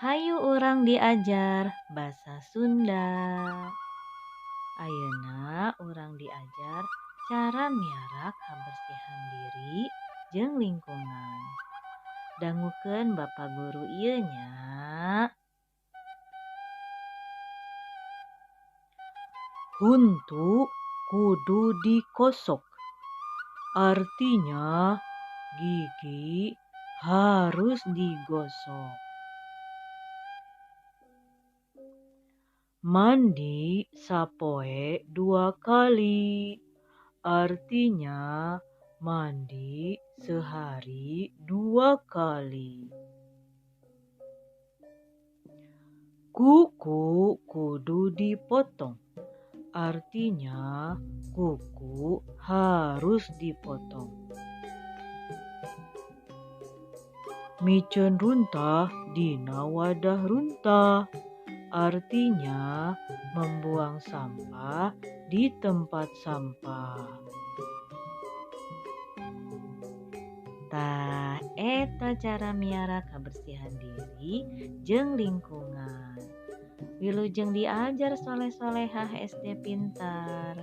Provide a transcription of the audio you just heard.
Hayu urang diajar basa Sunda. Ayeuna urang diajar cara miara kabersihan diri jeung lingkungan. Dangukeun Bapak Guru ieu nya. Huntu kudu dikosok. Artinya gigi harus digosok. Mandi sapoe 2 kali. Artinya mandi sehari 2 kali. Kuku kudu dipotong. Artinya kuku harus dipotong. Miceun runtah dina wadah runtah. Artinya membuang sampah di tempat sampah. Tah eta cara miara kabersihan diri jeung lingkungan. Wilujeng diajar soleh-solehah SD pintar.